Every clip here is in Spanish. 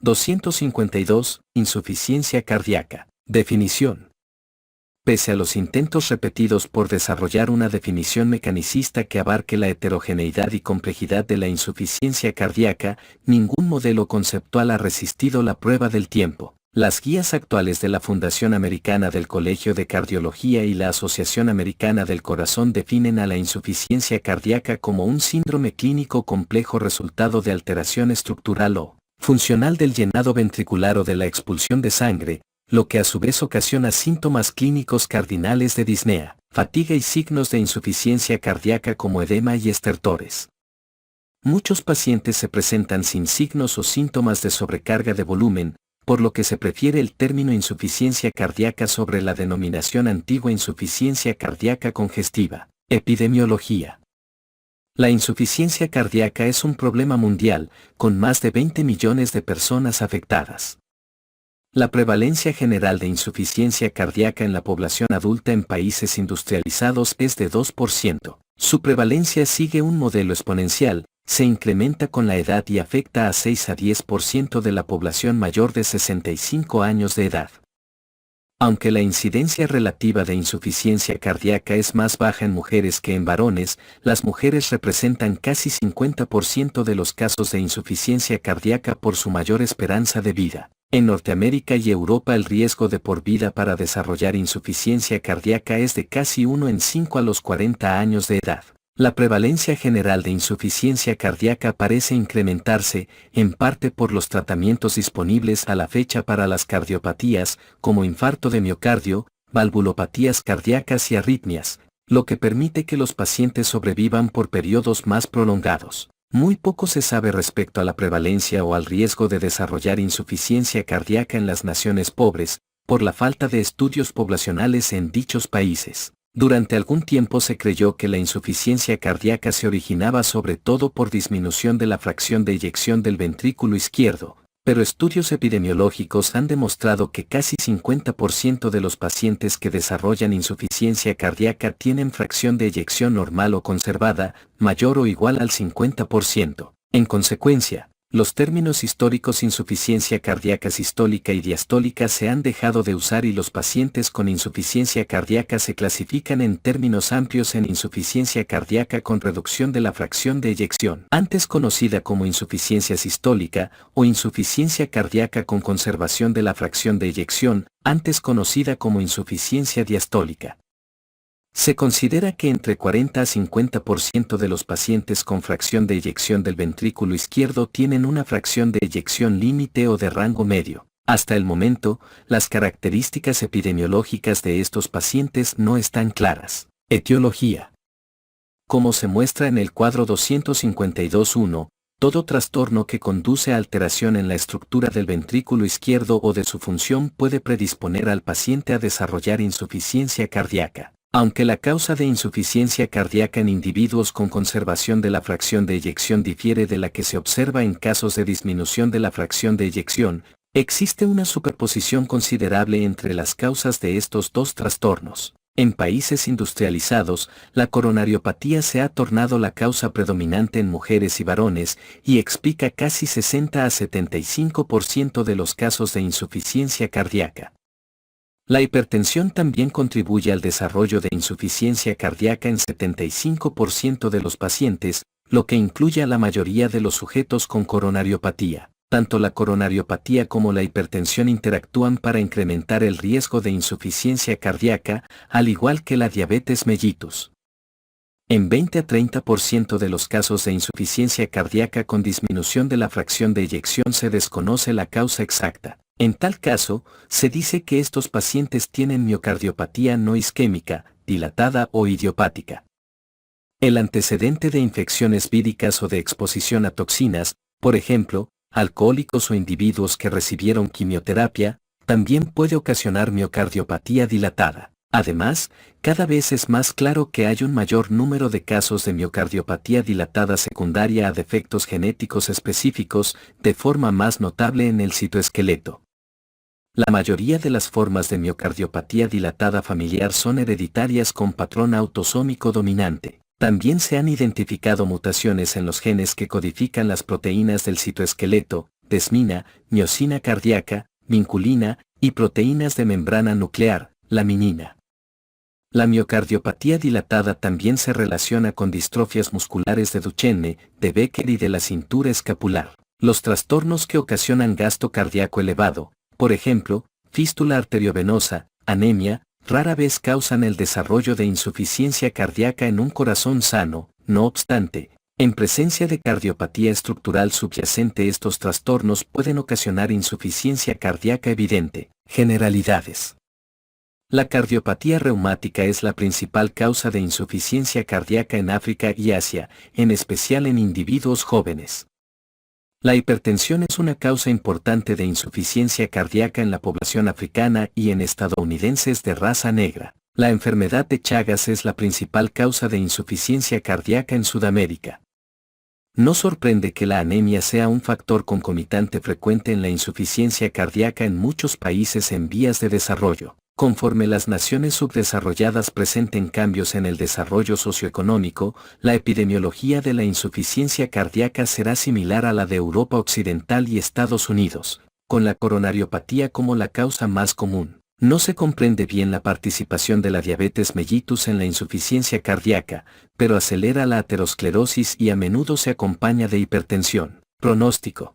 252. Insuficiencia cardíaca. Definición. Pese a los intentos repetidos por desarrollar una definición mecanicista que abarque la heterogeneidad y complejidad de la insuficiencia cardíaca, ningún modelo conceptual ha resistido la prueba del tiempo. Las guías actuales de la Fundación Americana del Colegio de Cardiología y la Asociación Americana del Corazón definen a la insuficiencia cardíaca como un síndrome clínico complejo resultado de alteración estructural o funcional del llenado ventricular o de la expulsión de sangre, lo que a su vez ocasiona síntomas clínicos cardinales de disnea, fatiga y signos de insuficiencia cardíaca como edema y estertores. Muchos pacientes se presentan sin signos o síntomas de sobrecarga de volumen, por lo que se prefiere el término insuficiencia cardíaca sobre la denominación antigua insuficiencia cardíaca congestiva. Epidemiología. La insuficiencia cardíaca es un problema mundial, con más de 20 millones de personas afectadas. La prevalencia general de insuficiencia cardíaca en la población adulta en países industrializados es de 2%. Su prevalencia sigue un modelo exponencial, se incrementa con la edad y afecta a 6 a 10% de la población mayor de 65 años de edad. Aunque la incidencia relativa de insuficiencia cardíaca es más baja en mujeres que en varones, las mujeres representan casi 50% de los casos de insuficiencia cardíaca por su mayor esperanza de vida. En Norteamérica y Europa el riesgo de por vida para desarrollar insuficiencia cardíaca es de casi 1 en 5 a los 40 años de edad. La prevalencia general de insuficiencia cardíaca parece incrementarse, en parte por los tratamientos disponibles a la fecha para las cardiopatías, como infarto de miocardio, valvulopatías cardíacas y arritmias, lo que permite que los pacientes sobrevivan por periodos más prolongados. Muy poco se sabe respecto a la prevalencia o al riesgo de desarrollar insuficiencia cardíaca en las naciones pobres, por la falta de estudios poblacionales en dichos países. Durante algún tiempo se creyó que la insuficiencia cardíaca se originaba sobre todo por disminución de la fracción de eyección del ventrículo izquierdo, pero estudios epidemiológicos han demostrado que casi 50% de los pacientes que desarrollan insuficiencia cardíaca tienen fracción de eyección normal o conservada, mayor o igual al 50%. En consecuencia, los términos históricos insuficiencia cardíaca sistólica y diastólica se han dejado de usar y los pacientes con insuficiencia cardíaca se clasifican en términos amplios en insuficiencia cardíaca con reducción de la fracción de eyección, antes conocida como insuficiencia sistólica, o insuficiencia cardíaca con conservación de la fracción de eyección, antes conocida como insuficiencia diastólica. Se considera que entre 40 a 50% de los pacientes con fracción de eyección del ventrículo izquierdo tienen una fracción de eyección límite o de rango medio. Hasta el momento, las características epidemiológicas de estos pacientes no están claras. Etiología. Como se muestra en el cuadro 252.1, todo trastorno que conduce a alteración en la estructura del ventrículo izquierdo o de su función puede predisponer al paciente a desarrollar insuficiencia cardíaca. Aunque la causa de insuficiencia cardíaca en individuos con conservación de la fracción de eyección difiere de la que se observa en casos de disminución de la fracción de eyección, existe una superposición considerable entre las causas de estos dos trastornos. En países industrializados, la coronariopatía se ha tornado la causa predominante en mujeres y varones y explica casi 60 a 75% de los casos de insuficiencia cardíaca. La hipertensión también contribuye al desarrollo de insuficiencia cardíaca en 75% de los pacientes, lo que incluye a la mayoría de los sujetos con coronariopatía. Tanto la coronariopatía como la hipertensión interactúan para incrementar el riesgo de insuficiencia cardíaca, al igual que la diabetes mellitus. En 20 a 30% de los casos de insuficiencia cardíaca con disminución de la fracción de eyección se desconoce la causa exacta. En tal caso, se dice que estos pacientes tienen miocardiopatía no isquémica, dilatada o idiopática. El antecedente de infecciones víricas o de exposición a toxinas, por ejemplo, alcohólicos o individuos que recibieron quimioterapia, también puede ocasionar miocardiopatía dilatada. Además, cada vez es más claro que hay un mayor número de casos de miocardiopatía dilatada secundaria a defectos genéticos específicos, de forma más notable en el citoesqueleto. La mayoría de las formas de miocardiopatía dilatada familiar son hereditarias con patrón autosómico dominante. También se han identificado mutaciones en los genes que codifican las proteínas del citoesqueleto, desmina, miosina cardíaca, vinculina, y proteínas de membrana nuclear, laminina. La miocardiopatía dilatada también se relaciona con distrofias musculares de Duchenne, de Becker y de la cintura escapular. Los trastornos que ocasionan gasto cardíaco elevado, por ejemplo, fístula arteriovenosa, anemia, rara vez causan el desarrollo de insuficiencia cardíaca en un corazón sano. No obstante, en presencia de cardiopatía estructural subyacente, estos trastornos pueden ocasionar insuficiencia cardíaca evidente. Generalidades. La cardiopatía reumática es la principal causa de insuficiencia cardíaca en África y Asia, en especial en individuos jóvenes. La hipertensión es una causa importante de insuficiencia cardíaca en la población africana y en estadounidenses de raza negra. La enfermedad de Chagas es la principal causa de insuficiencia cardíaca en Sudamérica. No sorprende que la anemia sea un factor concomitante frecuente en la insuficiencia cardíaca en muchos países en vías de desarrollo. Conforme las naciones subdesarrolladas presenten cambios en el desarrollo socioeconómico, la epidemiología de la insuficiencia cardíaca será similar a la de Europa Occidental y Estados Unidos, con la coronariopatía como la causa más común. No se comprende bien la participación de la diabetes mellitus en la insuficiencia cardíaca, pero acelera la aterosclerosis y a menudo se acompaña de hipertensión. Pronóstico.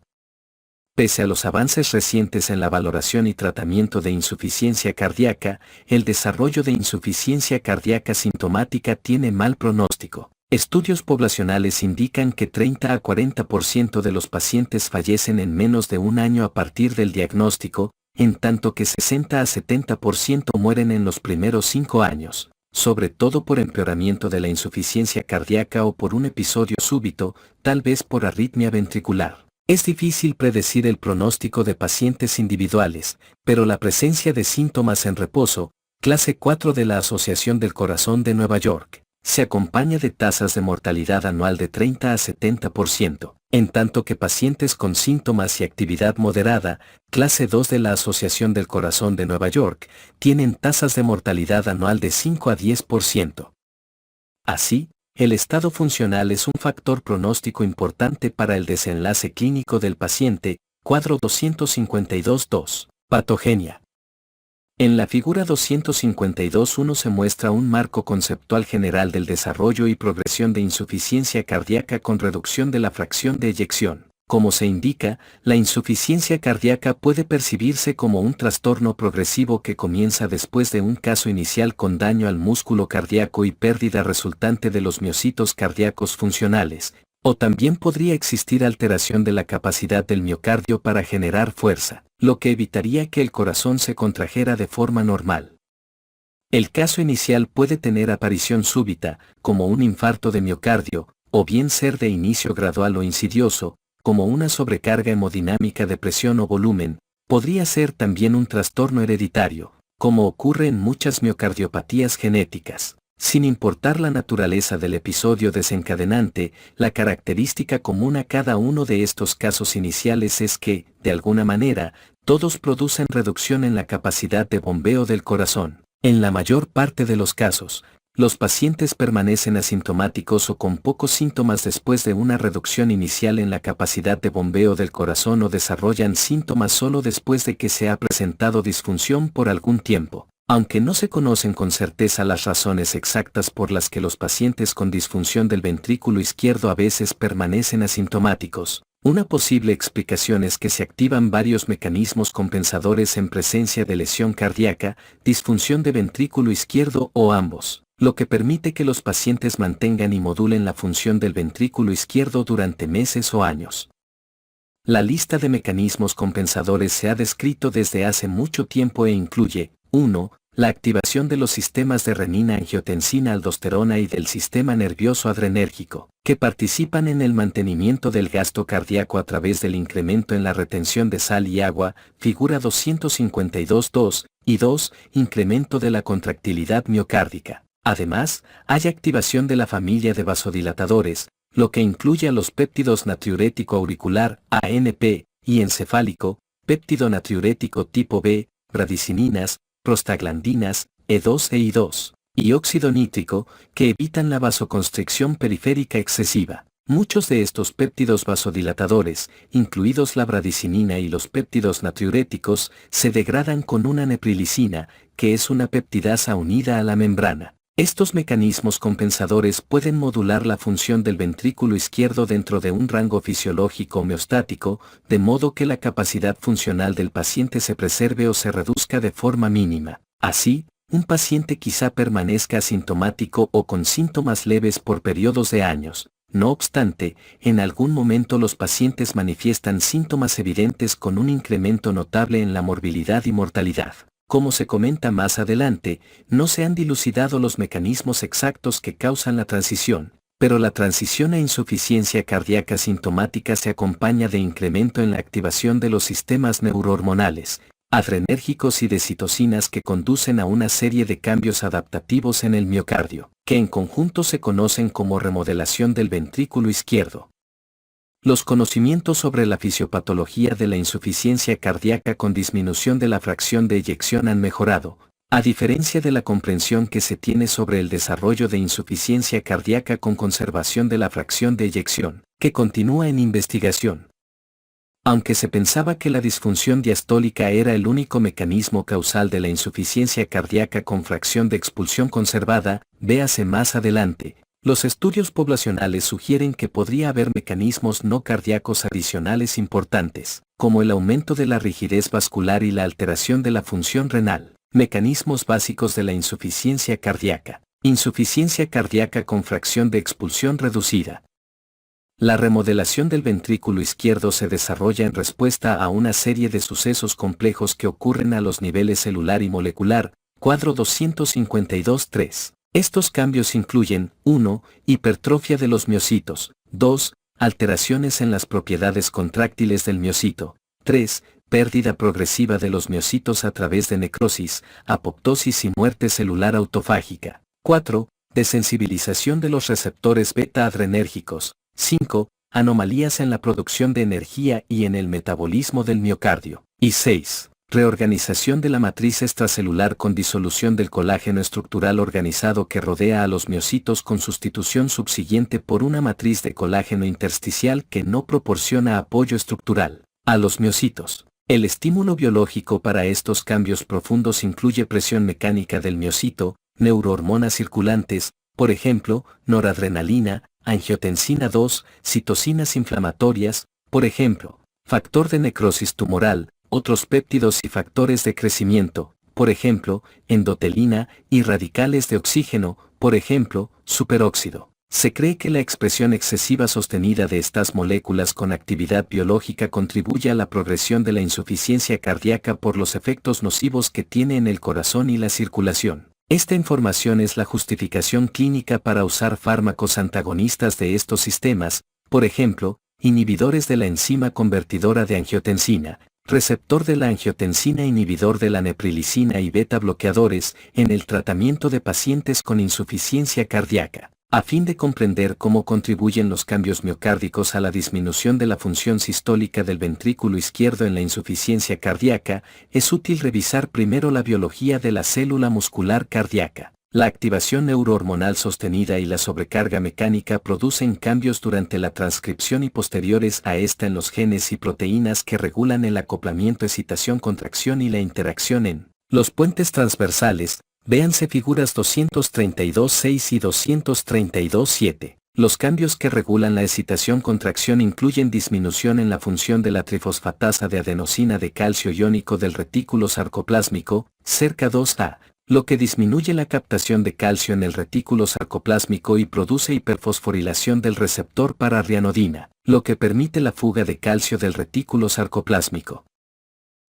Pese a los avances recientes en la valoración y tratamiento de insuficiencia cardíaca, el desarrollo de insuficiencia cardíaca sintomática tiene mal pronóstico. Estudios poblacionales indican que 30 a 40% de los pacientes fallecen en menos de un año a partir del diagnóstico, en tanto que 60 a 70% mueren en los primeros 5 años, sobre todo por empeoramiento de la insuficiencia cardíaca o por un episodio súbito, tal vez por arritmia ventricular. Es difícil predecir el pronóstico de pacientes individuales, pero la presencia de síntomas en reposo, clase 4 de la Asociación del Corazón de Nueva York, se acompaña de tasas de mortalidad anual de 30 a 70%, en tanto que pacientes con síntomas y actividad moderada, clase 2 de la Asociación del Corazón de Nueva York, tienen tasas de mortalidad anual de 5 a 10%. Así, el estado funcional es un factor pronóstico importante para el desenlace clínico del paciente. Cuadro 252.2. Patogenia. En la figura 252.1 se muestra un marco conceptual general del desarrollo y progresión de insuficiencia cardíaca con reducción de la fracción de eyección. Como se indica, la insuficiencia cardíaca puede percibirse como un trastorno progresivo que comienza después de un caso inicial con daño al músculo cardíaco y pérdida resultante de los miocitos cardíacos funcionales, o también podría existir alteración de la capacidad del miocardio para generar fuerza, lo que evitaría que el corazón se contrajera de forma normal. El caso inicial puede tener aparición súbita, como un infarto de miocardio, o bien ser de inicio gradual o insidioso, como una sobrecarga hemodinámica de presión o volumen. Podría ser también un trastorno hereditario, como ocurre en muchas miocardiopatías genéticas. Sin importar la naturaleza del episodio desencadenante, la característica común a cada uno de estos casos iniciales es que, de alguna manera, todos producen reducción en la capacidad de bombeo del corazón. En la mayor parte de los casos, los pacientes permanecen asintomáticos o con pocos síntomas después de una reducción inicial en la capacidad de bombeo del corazón o desarrollan síntomas solo después de que se ha presentado disfunción por algún tiempo. Aunque no se conocen con certeza las razones exactas por las que los pacientes con disfunción del ventrículo izquierdo a veces permanecen asintomáticos, una posible explicación es que se activan varios mecanismos compensadores en presencia de lesión cardíaca, disfunción de ventrículo izquierdo o ambos, lo que permite que los pacientes mantengan y modulen la función del ventrículo izquierdo durante meses o años. La lista de mecanismos compensadores se ha descrito desde hace mucho tiempo e incluye 1. La activación de los sistemas de renina-angiotensina-aldosterona y del sistema nervioso adrenérgico, que participan en el mantenimiento del gasto cardíaco a través del incremento en la retención de sal y agua, figura 252.2, y 2. Incremento de la contractilidad miocárdica. Además, hay activación de la familia de vasodilatadores, lo que incluye a los péptidos natriurético auricular, ANP, y encefálico, péptido natriurético tipo B, bradicininas, prostaglandinas, E2 e I2, y óxido nítrico, que evitan la vasoconstricción periférica excesiva. Muchos de estos péptidos vasodilatadores, incluidos la bradicinina y los péptidos natriuréticos, se degradan con una neprilicina, que es una peptidasa unida a la membrana. Estos mecanismos compensadores pueden modular la función del ventrículo izquierdo dentro de un rango fisiológico homeostático, de modo que la capacidad funcional del paciente se preserve o se reduzca de forma mínima. Así, un paciente quizá permanezca asintomático o con síntomas leves por periodos de años. No obstante, en algún momento los pacientes manifiestan síntomas evidentes con un incremento notable en la morbilidad y mortalidad. Como se comenta más adelante, no se han dilucidado los mecanismos exactos que causan la transición, pero la transición a insuficiencia cardíaca sintomática se acompaña de incremento en la activación de los sistemas neurohormonales, adrenérgicos y de citocinas que conducen a una serie de cambios adaptativos en el miocardio, que en conjunto se conocen como remodelación del ventrículo izquierdo. Los conocimientos sobre la fisiopatología de la insuficiencia cardíaca con disminución de la fracción de eyección han mejorado, a diferencia de la comprensión que se tiene sobre el desarrollo de insuficiencia cardíaca con conservación de la fracción de eyección, que continúa en investigación. Aunque se pensaba que la disfunción diastólica era el único mecanismo causal de la insuficiencia cardíaca con fracción de expulsión conservada, véase más adelante, los estudios poblacionales sugieren que podría haber mecanismos no cardíacos adicionales importantes, como el aumento de la rigidez vascular y la alteración de la función renal. Mecanismos básicos de la insuficiencia cardíaca. Insuficiencia cardíaca con fracción de expulsión reducida. La remodelación del ventrículo izquierdo se desarrolla en respuesta a una serie de sucesos complejos que ocurren a los niveles celular y molecular, cuadro 252-3. Estos cambios incluyen 1. Hipertrofia de los miocitos, 2. Alteraciones en las propiedades contráctiles del miocito, 3. Pérdida progresiva de los miocitos a través de necrosis, apoptosis y muerte celular autofágica, 4. Desensibilización de los receptores beta-adrenérgicos, 5. Anomalías en la producción de energía y en el metabolismo del miocardio. Y 6. Reorganización de la matriz extracelular con disolución del colágeno estructural organizado que rodea a los miocitos con sustitución subsiguiente por una matriz de colágeno intersticial que no proporciona apoyo estructural a los miocitos. El estímulo biológico para estos cambios profundos incluye presión mecánica del miocito, neurohormonas circulantes, por ejemplo, noradrenalina, angiotensina 2, citocinas inflamatorias, por ejemplo, factor de necrosis tumoral, otros péptidos y factores de crecimiento, por ejemplo, endotelina y radicales de oxígeno, por ejemplo, superóxido. Se cree que la expresión excesiva sostenida de estas moléculas con actividad biológica contribuye a la progresión de la insuficiencia cardíaca por los efectos nocivos que tiene en el corazón y la circulación. Esta información es la justificación clínica para usar fármacos antagonistas de estos sistemas, por ejemplo, inhibidores de la enzima convertidora de angiotensina, receptor de la angiotensina inhibidor de la neprilicina y beta bloqueadores en el tratamiento de pacientes con insuficiencia cardíaca. A fin de comprender cómo contribuyen los cambios miocárdicos a la disminución de la función sistólica del ventrículo izquierdo en la insuficiencia cardíaca, es útil revisar primero la biología de la célula muscular cardíaca. La activación neurohormonal sostenida y la sobrecarga mecánica producen cambios durante la transcripción y posteriores a esta en los genes y proteínas que regulan el acoplamiento, excitación, contracción y la interacción en los puentes transversales. Véanse figuras 232.6 y 232.7. Los cambios que regulan la excitación-contracción incluyen disminución en la función de la trifosfatasa de adenosina de calcio iónico del retículo sarcoplásmico, cerca 2A, lo que disminuye la captación de calcio en el retículo sarcoplásmico y produce hiperfosforilación del receptor para rianodina, lo que permite la fuga de calcio del retículo sarcoplásmico.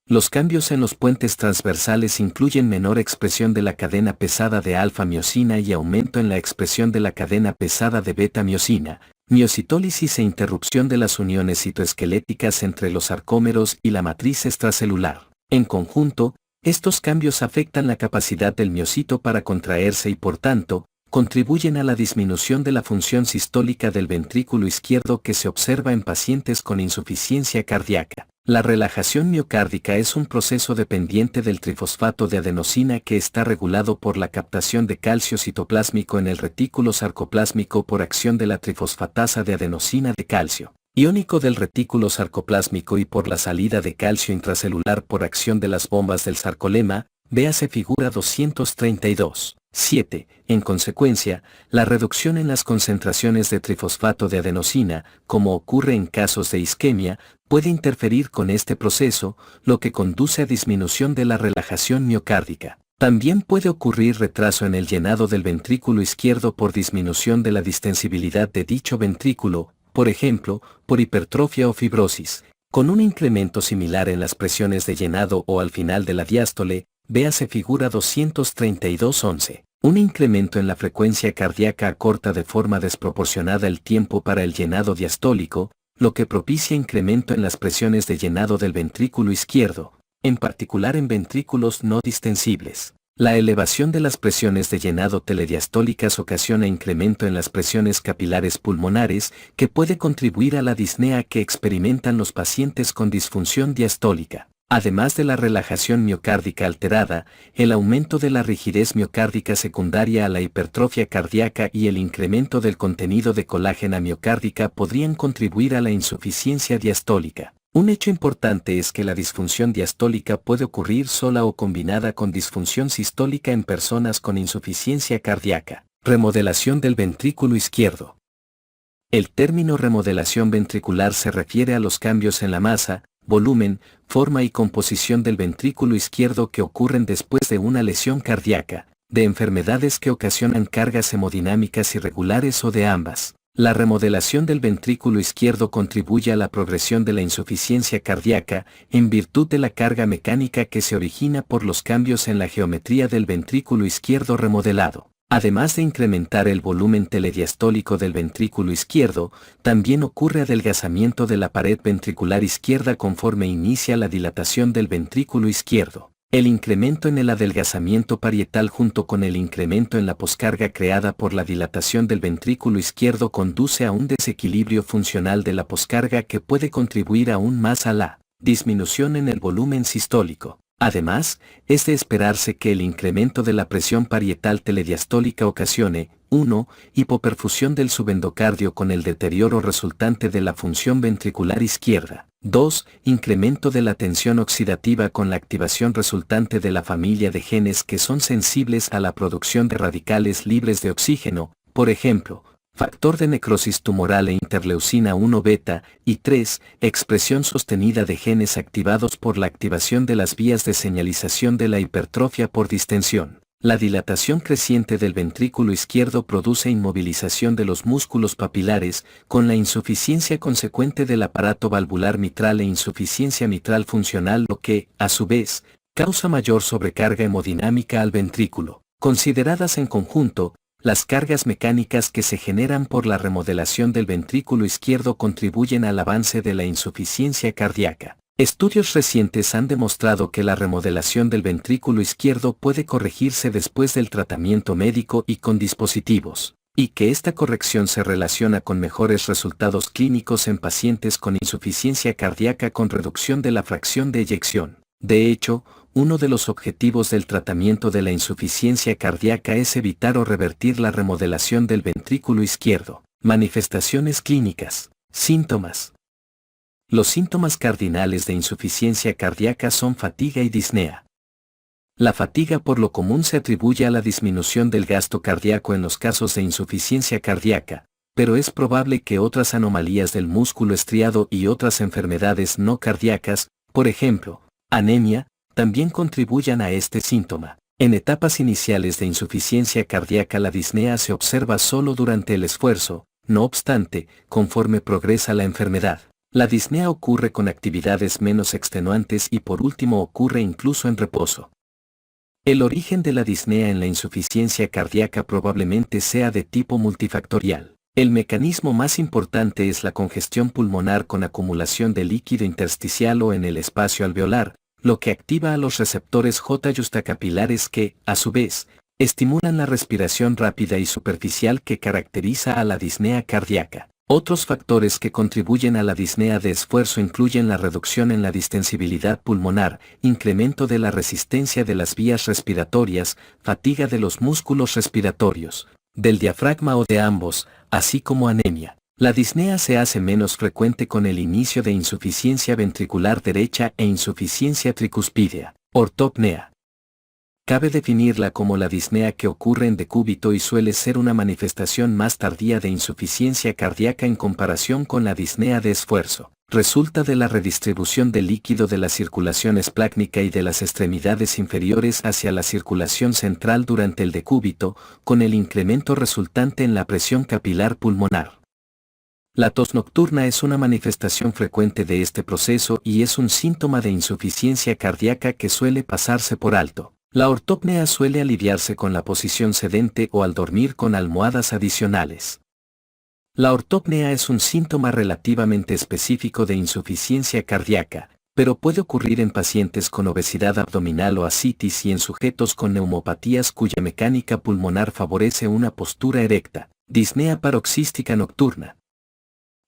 Los cambios en los puentes transversales incluyen menor expresión de la cadena pesada de alfa-miosina y aumento en la expresión de la cadena pesada de beta-miosina, miocitólisis e interrupción de las uniones citoesqueléticas entre los sarcómeros y la matriz extracelular. En conjunto, estos cambios afectan la capacidad del miocito para contraerse y por tanto, contribuyen a la disminución de la función sistólica del ventrículo izquierdo que se observa en pacientes con insuficiencia cardíaca. La relajación miocárdica es un proceso dependiente del trifosfato de adenosina que está regulado por la captación de calcio citoplásmico en el retículo sarcoplásmico por acción de la trifosfatasa de adenosina de calcio iónico del retículo sarcoplásmico y por la salida de calcio intracelular por acción de las bombas del sarcolema, véase figura 232. 7. En consecuencia, la reducción en las concentraciones de trifosfato de adenosina, como ocurre en casos de isquemia, puede interferir con este proceso, lo que conduce a disminución de la relajación miocárdica. También puede ocurrir retraso en el llenado del ventrículo izquierdo por disminución de la distensibilidad de dicho ventrículo, por ejemplo, por hipertrofia o fibrosis, con un incremento similar en las presiones de llenado o al final de la diástole, véase figura 232.11. Un incremento en la frecuencia cardíaca acorta de forma desproporcionada el tiempo para el llenado diastólico, lo que propicia incremento en las presiones de llenado del ventrículo izquierdo, en particular en ventrículos no distensibles. La elevación de las presiones de llenado telediastólicas ocasiona incremento en las presiones capilares pulmonares, que puede contribuir a la disnea que experimentan los pacientes con disfunción diastólica. Además de la relajación miocárdica alterada, el aumento de la rigidez miocárdica secundaria a la hipertrofia cardíaca y el incremento del contenido de colágena miocárdica podrían contribuir a la insuficiencia diastólica. Un hecho importante es que la disfunción diastólica puede ocurrir sola o combinada con disfunción sistólica en personas con insuficiencia cardíaca. Remodelación del ventrículo izquierdo. El término remodelación ventricular se refiere a los cambios en la masa, volumen, forma y composición del ventrículo izquierdo que ocurren después de una lesión cardíaca, de enfermedades que ocasionan cargas hemodinámicas irregulares o de ambas. La remodelación del ventrículo izquierdo contribuye a la progresión de la insuficiencia cardíaca en virtud de la carga mecánica que se origina por los cambios en la geometría del ventrículo izquierdo remodelado. Además de incrementar el volumen telediastólico del ventrículo izquierdo, también ocurre adelgazamiento de la pared ventricular izquierda conforme inicia la dilatación del ventrículo izquierdo. El incremento en el adelgazamiento parietal junto con el incremento en la poscarga creada por la dilatación del ventrículo izquierdo conduce a un desequilibrio funcional de la poscarga que puede contribuir aún más a la disminución en el volumen sistólico. Además, es de esperarse que el incremento de la presión parietal telediastólica ocasione 1. Hipoperfusión del subendocardio con el deterioro resultante de la función ventricular izquierda. 2. Incremento de la tensión oxidativa con la activación resultante de la familia de genes que son sensibles a la producción de radicales libres de oxígeno, por ejemplo, factor de necrosis tumoral e interleucina 1 beta, y 3. Expresión sostenida de genes activados por la activación de las vías de señalización de la hipertrofia por distensión. La dilatación creciente del ventrículo izquierdo produce inmovilización de los músculos papilares, con la insuficiencia consecuente del aparato valvular mitral e insuficiencia mitral funcional, lo que, a su vez, causa mayor sobrecarga hemodinámica al ventrículo. Consideradas en conjunto, las cargas mecánicas que se generan por la remodelación del ventrículo izquierdo contribuyen al avance de la insuficiencia cardíaca. Estudios recientes han demostrado que la remodelación del ventrículo izquierdo puede corregirse después del tratamiento médico y con dispositivos, y que esta corrección se relaciona con mejores resultados clínicos en pacientes con insuficiencia cardíaca con reducción de la fracción de eyección. De hecho, uno de los objetivos del tratamiento de la insuficiencia cardíaca es evitar o revertir la remodelación del ventrículo izquierdo. Manifestaciones clínicas. Síntomas. Los síntomas cardinales de insuficiencia cardíaca son fatiga y disnea. La fatiga por lo común se atribuye a la disminución del gasto cardíaco en los casos de insuficiencia cardíaca, pero es probable que otras anomalías del músculo estriado y otras enfermedades no cardíacas, por ejemplo, anemia, también contribuyan a este síntoma. En etapas iniciales de insuficiencia cardíaca la disnea se observa solo durante el esfuerzo, no obstante, conforme progresa la enfermedad. La disnea ocurre con actividades menos extenuantes y por último ocurre incluso en reposo. El origen de la disnea en la insuficiencia cardíaca probablemente sea de tipo multifactorial. El mecanismo más importante es la congestión pulmonar con acumulación de líquido intersticial o en el espacio alveolar, lo que activa a los receptores J justacapilares que, a su vez, estimulan la respiración rápida y superficial que caracteriza a la disnea cardíaca. Otros factores que contribuyen a la disnea de esfuerzo incluyen la reducción en la distensibilidad pulmonar, incremento de la resistencia de las vías respiratorias, fatiga de los músculos respiratorios, del diafragma o de ambos, así como anemia. La disnea se hace menos frecuente con el inicio de insuficiencia ventricular derecha e insuficiencia tricuspidea, ortopnea. Cabe definirla como la disnea que ocurre en decúbito y suele ser una manifestación más tardía de insuficiencia cardíaca en comparación con la disnea de esfuerzo. Resulta de la redistribución del líquido de la circulación esplácnica y de las extremidades inferiores hacia la circulación central durante el decúbito, con el incremento resultante en la presión capilar pulmonar. La tos nocturna es una manifestación frecuente de este proceso y es un síntoma de insuficiencia cardíaca que suele pasarse por alto. La ortopnea suele aliviarse con la posición sedente o al dormir con almohadas adicionales. La ortopnea es un síntoma relativamente específico de insuficiencia cardíaca, pero puede ocurrir en pacientes con obesidad abdominal o ascitis y en sujetos con neumopatías cuya mecánica pulmonar favorece una postura erecta, disnea paroxística nocturna.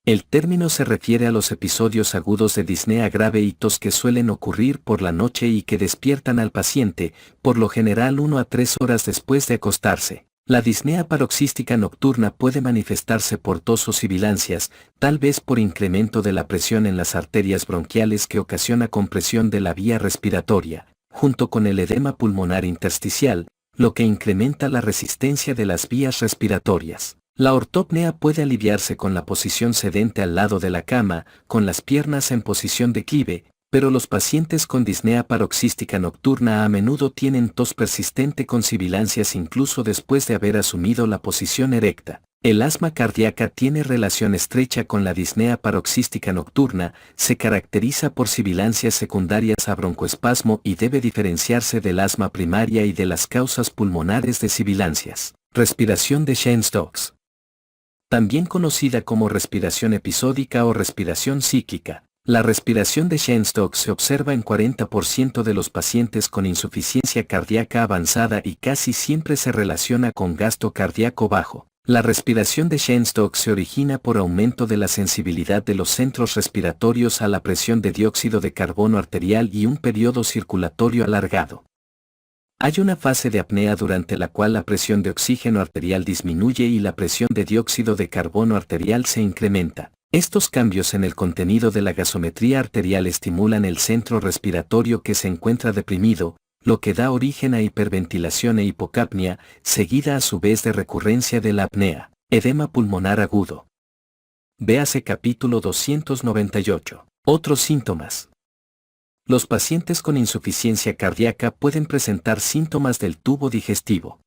El término se refiere a los episodios agudos de disnea grave y tos que suelen ocurrir por la noche y que despiertan al paciente, por lo general 1 a 3 horas después de acostarse. La disnea paroxística nocturna puede manifestarse por tos o sibilancias, tal vez por incremento de la presión en las arterias bronquiales que ocasiona compresión de la vía respiratoria, junto con el edema pulmonar intersticial, lo que incrementa la resistencia de las vías respiratorias. La ortopnea puede aliviarse con la posición sedente al lado de la cama, con las piernas en posición declive, pero los pacientes con disnea paroxística nocturna a menudo tienen tos persistente con sibilancias incluso después de haber asumido la posición erecta. El asma cardíaca tiene relación estrecha con la disnea paroxística nocturna, se caracteriza por sibilancias secundarias a broncoespasmo y debe diferenciarse del asma primaria y de las causas pulmonares de sibilancias. Respiración de Cheyne-Stokes. También conocida como respiración episódica o respiración cíclica. La respiración de Cheyne-Stokes se observa en 40% de los pacientes con insuficiencia cardíaca avanzada y casi siempre se relaciona con gasto cardíaco bajo. La respiración de Cheyne-Stokes se origina por aumento de la sensibilidad de los centros respiratorios a la presión de dióxido de carbono arterial y un periodo circulatorio alargado. Hay una fase de apnea durante la cual la presión de oxígeno arterial disminuye y la presión de dióxido de carbono arterial se incrementa. Estos cambios en el contenido de la gasometría arterial estimulan el centro respiratorio que se encuentra deprimido, lo que da origen a hiperventilación e hipocapnia, seguida a su vez de recurrencia de la apnea, edema pulmonar agudo. Véase capítulo 298. Otros síntomas. Los pacientes con insuficiencia cardíaca pueden presentar síntomas del tubo digestivo.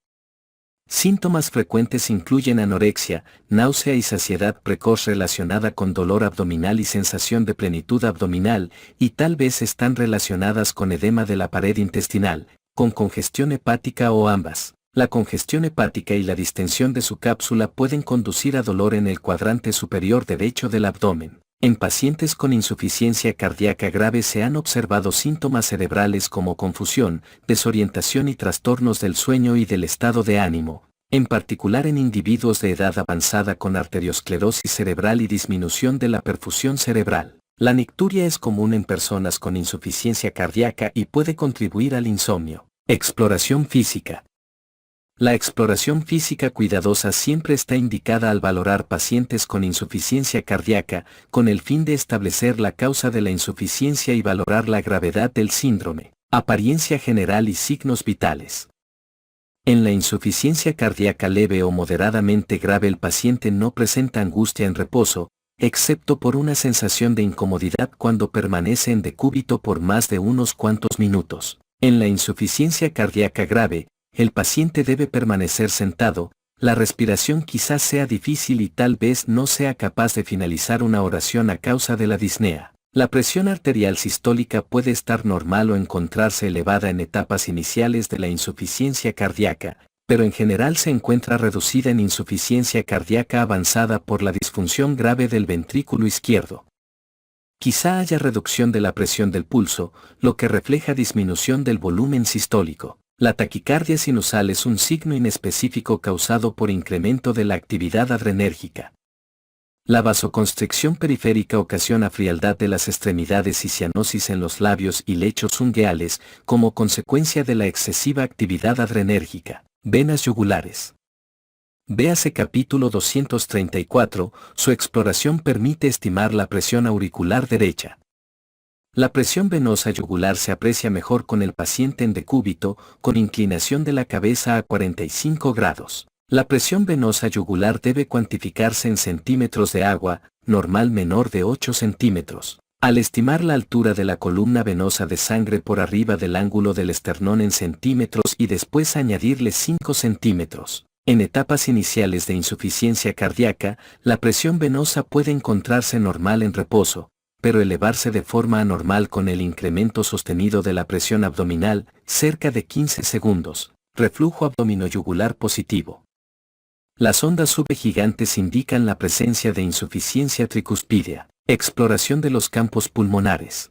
Síntomas frecuentes incluyen anorexia, náusea y saciedad precoz relacionada con dolor abdominal y sensación de plenitud abdominal, y tal vez están relacionadas con edema de la pared intestinal, con congestión hepática o ambas. La congestión hepática y la distensión de su cápsula pueden conducir a dolor en el cuadrante superior derecho del abdomen. En pacientes con insuficiencia cardíaca grave se han observado síntomas cerebrales como confusión, desorientación y trastornos del sueño y del estado de ánimo, en particular en individuos de edad avanzada con arteriosclerosis cerebral y disminución de la perfusión cerebral. La nicturia es común en personas con insuficiencia cardíaca y puede contribuir al insomnio. Exploración física. La exploración física cuidadosa siempre está indicada al valorar pacientes con insuficiencia cardíaca, con el fin de establecer la causa de la insuficiencia y valorar la gravedad del síndrome, apariencia general y signos vitales. En la insuficiencia cardíaca leve o moderadamente grave el paciente no presenta angustia en reposo, excepto por una sensación de incomodidad cuando permanece en decúbito por más de unos cuantos minutos. En la insuficiencia cardíaca grave, el paciente debe permanecer sentado, la respiración quizás sea difícil y tal vez no sea capaz de finalizar una oración a causa de la disnea. La presión arterial sistólica puede estar normal o encontrarse elevada en etapas iniciales de la insuficiencia cardíaca, pero en general se encuentra reducida en insuficiencia cardíaca avanzada por la disfunción grave del ventrículo izquierdo. Quizá haya reducción de la presión del pulso, lo que refleja disminución del volumen sistólico. La taquicardia sinusal es un signo inespecífico causado por incremento de la actividad adrenérgica. La vasoconstricción periférica ocasiona frialdad de las extremidades y cianosis en los labios y lechos ungueales como consecuencia de la excesiva actividad adrenérgica. Venas yugulares. Véase capítulo 234, su exploración permite estimar la presión auricular derecha. La presión venosa yugular se aprecia mejor con el paciente en decúbito, con inclinación de la cabeza a 45 grados. La presión venosa yugular debe cuantificarse en centímetros de agua, normal menor de 8 centímetros. Al estimar la altura de la columna venosa de sangre por arriba del ángulo del esternón en centímetros y después añadirle 5 centímetros. En etapas iniciales de insuficiencia cardíaca, la presión venosa puede encontrarse normal en reposo, pero elevarse de forma anormal con el incremento sostenido de la presión abdominal, cerca de 15 segundos. Reflujo abdominoyugular positivo. Las ondas subgigantes indican la presencia de insuficiencia tricuspidea. Exploración de los campos pulmonares.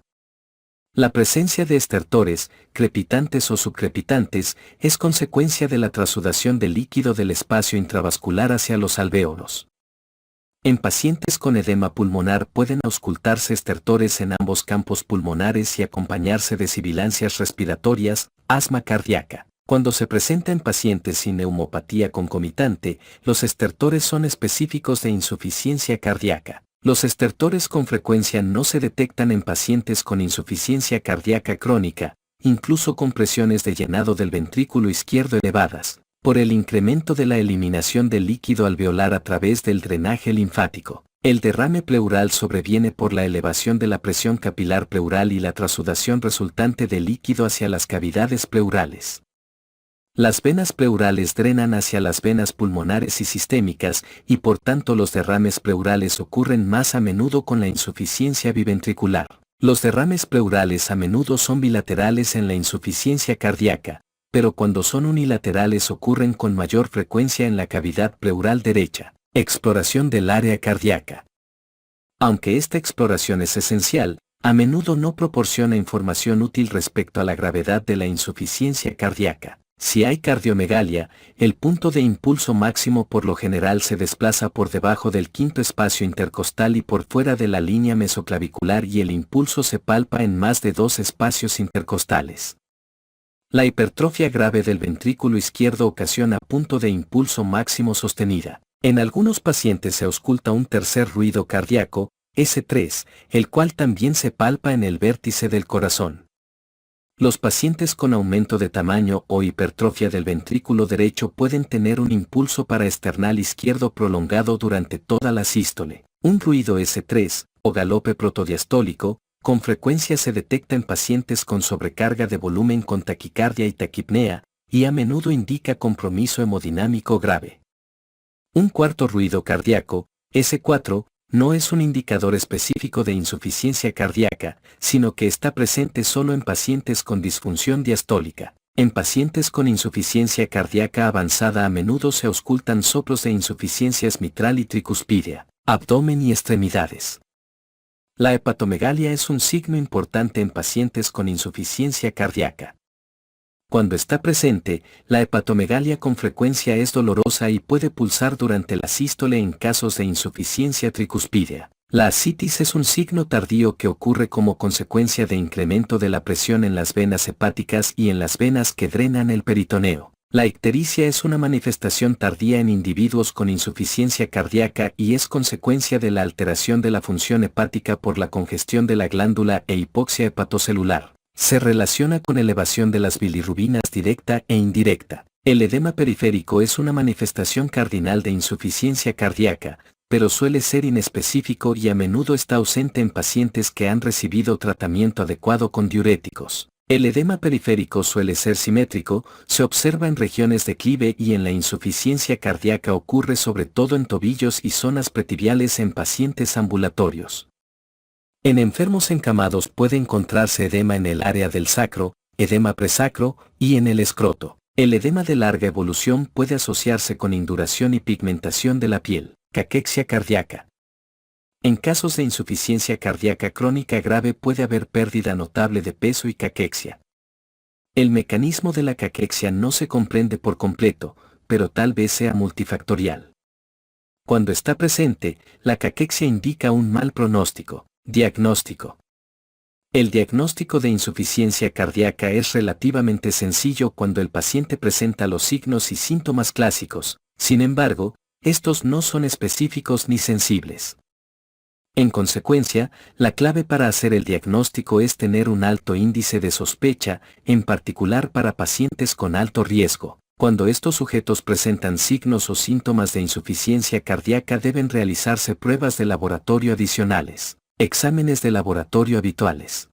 La presencia de estertores, crepitantes o subcrepitantes, es consecuencia de la trasudación del líquido del espacio intravascular hacia los alvéolos. En pacientes con edema pulmonar pueden auscultarse estertores en ambos campos pulmonares y acompañarse de sibilancias respiratorias, asma cardíaca. Cuando se presenta en pacientes sin neumopatía concomitante, los estertores son específicos de insuficiencia cardíaca. Los estertores con frecuencia no se detectan en pacientes con insuficiencia cardíaca crónica, incluso con presiones de llenado del ventrículo izquierdo elevadas, por el incremento de la eliminación del líquido alveolar a través del drenaje linfático. El derrame pleural sobreviene por la elevación de la presión capilar pleural y la trasudación resultante de líquido hacia las cavidades pleurales. Las venas pleurales drenan hacia las venas pulmonares y sistémicas, y por tanto los derrames pleurales ocurren más a menudo con la insuficiencia biventricular. Los derrames pleurales a menudo son bilaterales en la insuficiencia cardíaca, pero cuando son unilaterales ocurren con mayor frecuencia en la cavidad pleural derecha. Exploración del área cardíaca. Aunque esta exploración es esencial, a menudo no proporciona información útil respecto a la gravedad de la insuficiencia cardíaca. Si hay cardiomegalia, el punto de impulso máximo por lo general se desplaza por debajo del quinto espacio intercostal y por fuera de la línea mesoclavicular y el impulso se palpa en más de 2 espacios intercostales. La hipertrofia grave del ventrículo izquierdo ocasiona punto de impulso máximo sostenida. En algunos pacientes se ausculta un tercer ruido cardíaco, S3, el cual también se palpa en el vértice del corazón. Los pacientes con aumento de tamaño o hipertrofia del ventrículo derecho pueden tener un impulso paraesternal izquierdo prolongado durante toda la sístole. Un ruido S3, o galope protodiastólico, con frecuencia se detecta en pacientes con sobrecarga de volumen con taquicardia y taquipnea, y a menudo indica compromiso hemodinámico grave. Un cuarto ruido cardíaco, S4, no es un indicador específico de insuficiencia cardíaca, sino que está presente solo en pacientes con disfunción diastólica. En pacientes con insuficiencia cardíaca avanzada a menudo se auscultan soplos de insuficiencias mitral y tricuspidea, abdomen y extremidades. La hepatomegalia es un signo importante en pacientes con insuficiencia cardíaca. Cuando está presente, la hepatomegalia con frecuencia es dolorosa y puede pulsar durante la sístole en casos de insuficiencia tricuspidea. La ascitis es un signo tardío que ocurre como consecuencia de incremento de la presión en las venas hepáticas y en las venas que drenan el peritoneo. La ictericia es una manifestación tardía en individuos con insuficiencia cardíaca y es consecuencia de la alteración de la función hepática por la congestión de la glándula e hipoxia hepatocelular. Se relaciona con elevación de las bilirrubinas directa e indirecta. El edema periférico es una manifestación cardinal de insuficiencia cardíaca, pero suele ser inespecífico y a menudo está ausente en pacientes que han recibido tratamiento adecuado con diuréticos. El edema periférico suele ser simétrico, se observa en regiones de declive y en la insuficiencia cardíaca ocurre sobre todo en tobillos y zonas pretibiales en pacientes ambulatorios. En enfermos encamados puede encontrarse edema en el área del sacro, edema presacro, y en el escroto. El edema de larga evolución puede asociarse con induración y pigmentación de la piel, caquexia cardíaca. En casos de insuficiencia cardíaca crónica grave puede haber pérdida notable de peso y caquexia. El mecanismo de la caquexia no se comprende por completo, pero tal vez sea multifactorial. Cuando está presente, la caquexia indica un mal pronóstico. Diagnóstico. El diagnóstico de insuficiencia cardíaca es relativamente sencillo cuando el paciente presenta los signos y síntomas clásicos. Sin embargo, estos no son específicos ni sensibles. En consecuencia, la clave para hacer el diagnóstico es tener un alto índice de sospecha, en particular para pacientes con alto riesgo. Cuando estos sujetos presentan signos o síntomas de insuficiencia cardíaca deben realizarse pruebas de laboratorio adicionales, exámenes de laboratorio habituales.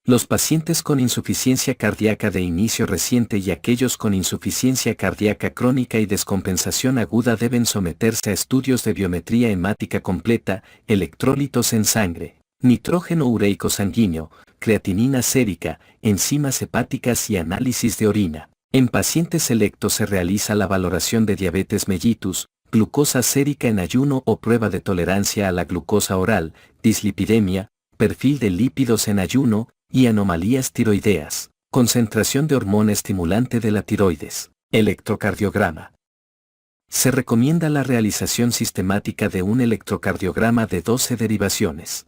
Los pacientes con insuficiencia cardíaca de inicio reciente y aquellos con insuficiencia cardíaca crónica y descompensación aguda deben someterse a estudios de biometría hemática completa, electrolitos en sangre, nitrógeno ureico sanguíneo, creatinina sérica, enzimas hepáticas y análisis de orina. En pacientes selectos se realiza la valoración de diabetes mellitus, glucosa sérica en ayuno o prueba de tolerancia a la glucosa oral, dislipidemia, perfil de lípidos en ayuno, y anomalías tiroideas, concentración de hormona estimulante de la tiroides, electrocardiograma. Se recomienda la realización sistemática de un electrocardiograma de 12 derivaciones.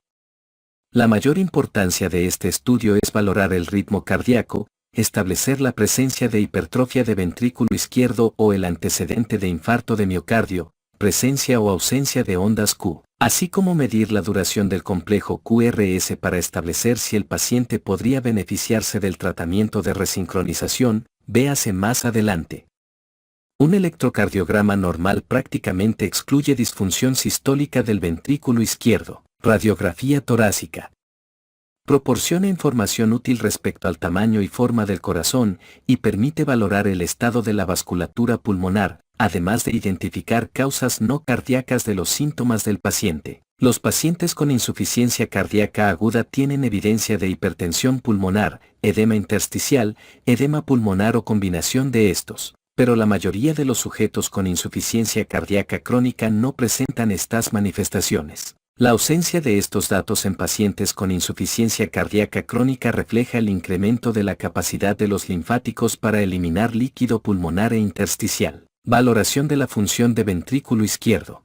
La mayor importancia de este estudio es valorar el ritmo cardíaco, establecer la presencia de hipertrofia de ventrículo izquierdo o el antecedente de infarto de miocardio, presencia o ausencia de ondas Q, así como medir la duración del complejo QRS para establecer si el paciente podría beneficiarse del tratamiento de resincronización, véase más adelante. Un electrocardiograma normal prácticamente excluye disfunción sistólica del ventrículo izquierdo. Radiografía torácica. Proporciona información útil respecto al tamaño y forma del corazón y permite valorar el estado de la vasculatura pulmonar, además de identificar causas no cardíacas de los síntomas del paciente. Los pacientes con insuficiencia cardíaca aguda tienen evidencia de hipertensión pulmonar, edema intersticial, edema pulmonar o combinación de estos, pero la mayoría de los sujetos con insuficiencia cardíaca crónica no presentan estas manifestaciones. La ausencia de estos datos en pacientes con insuficiencia cardíaca crónica refleja el incremento de la capacidad de los linfáticos para eliminar líquido pulmonar e intersticial. Valoración de la función de ventrículo izquierdo.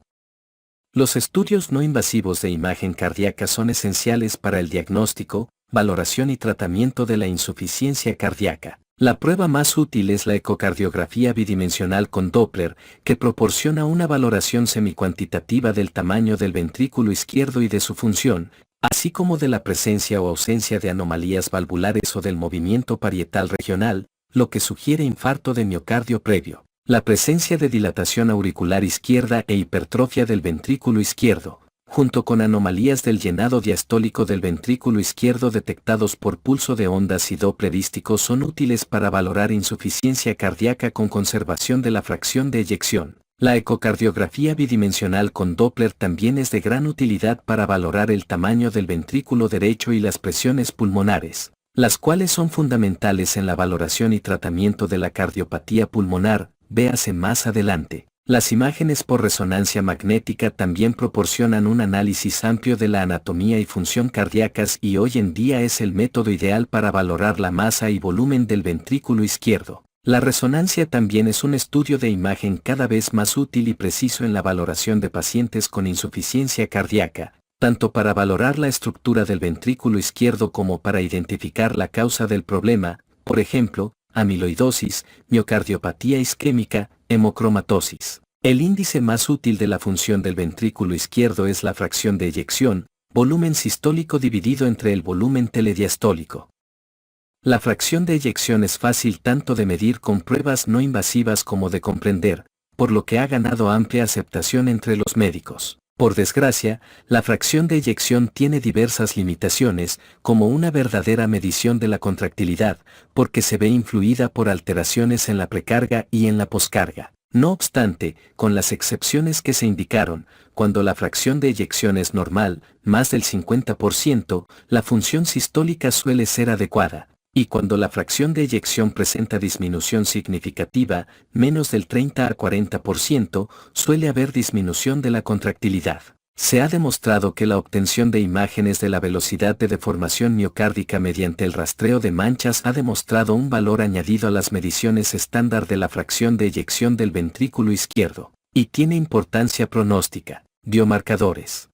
Los estudios no invasivos de imagen cardíaca son esenciales para el diagnóstico, valoración y tratamiento de la insuficiencia cardíaca. La prueba más útil es la ecocardiografía bidimensional con Doppler, que proporciona una valoración semicuantitativa del tamaño del ventrículo izquierdo y de su función, así como de la presencia o ausencia de anomalías valvulares o del movimiento parietal regional, lo que sugiere infarto de miocardio previo. La presencia de dilatación auricular izquierda e hipertrofia del ventrículo izquierdo, junto con anomalías del llenado diastólico del ventrículo izquierdo detectados por pulso de ondas y dopplerístico son útiles para valorar insuficiencia cardíaca con conservación de la fracción de eyección. La ecocardiografía bidimensional con Doppler también es de gran utilidad para valorar el tamaño del ventrículo derecho y las presiones pulmonares, las cuales son fundamentales en la valoración y tratamiento de la cardiopatía pulmonar, véase más adelante. Las imágenes por resonancia magnética también proporcionan un análisis amplio de la anatomía y función cardíacas y hoy en día es el método ideal para valorar la masa y volumen del ventrículo izquierdo. La resonancia también es un estudio de imagen cada vez más útil y preciso en la valoración de pacientes con insuficiencia cardíaca, tanto para valorar la estructura del ventrículo izquierdo como para identificar la causa del problema, por ejemplo, amiloidosis, miocardiopatía isquémica, hemocromatosis. El índice más útil de la función del ventrículo izquierdo es la fracción de eyección, volumen sistólico dividido entre el volumen telediastólico. La fracción de eyección es fácil tanto de medir con pruebas no invasivas como de comprender, por lo que ha ganado amplia aceptación entre los médicos. Por desgracia, la fracción de eyección tiene diversas limitaciones, como una verdadera medición de la contractilidad, porque se ve influida por alteraciones en la precarga y en la poscarga. No obstante, con las excepciones que se indicaron, cuando la fracción de eyección es normal, más del 50%, la función sistólica suele ser adecuada, y cuando la fracción de eyección presenta disminución significativa, menos del 30 a 40%, suele haber disminución de la contractilidad. Se ha demostrado que la obtención de imágenes de la velocidad de deformación miocárdica mediante el rastreo de manchas ha demostrado un valor añadido a las mediciones estándar de la fracción de eyección del ventrículo izquierdo. y tiene importancia pronóstica. Biomarcadores.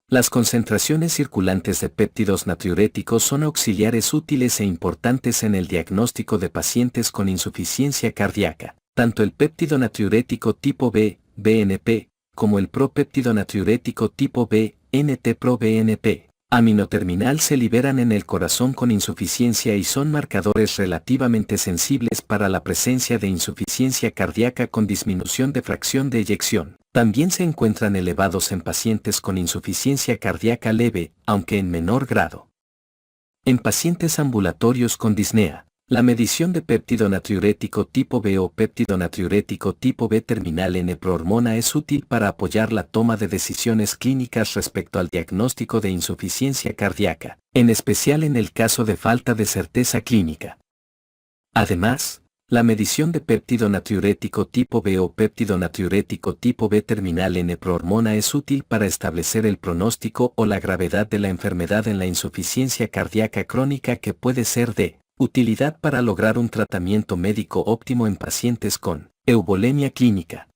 Las concentraciones circulantes de péptidos natriuréticos son auxiliares útiles e importantes en el diagnóstico de pacientes con insuficiencia cardíaca. Tanto el péptido natriurético tipo B, BNP, como el propéptido natriurético tipo B, NT-proBNP, aminoterminal se liberan en el corazón con insuficiencia y son marcadores relativamente sensibles para la presencia de insuficiencia cardíaca con disminución de fracción de eyección. También se encuentran elevados en pacientes con insuficiencia cardíaca leve, aunque en menor grado. En pacientes ambulatorios con disnea, la medición de péptido natriurético tipo B o péptido natriurético tipo B terminal N-prohormona es útil para apoyar la toma de decisiones clínicas respecto al diagnóstico de insuficiencia cardíaca, en especial en el caso de falta de certeza clínica. Además, la medición de péptido natriurético tipo B o péptido natriurético tipo B terminal N-prohormona es útil para establecer el pronóstico o la gravedad de la enfermedad en la insuficiencia cardíaca crónica que puede ser de utilidad para lograr un tratamiento médico óptimo en pacientes con eubolemia clínica.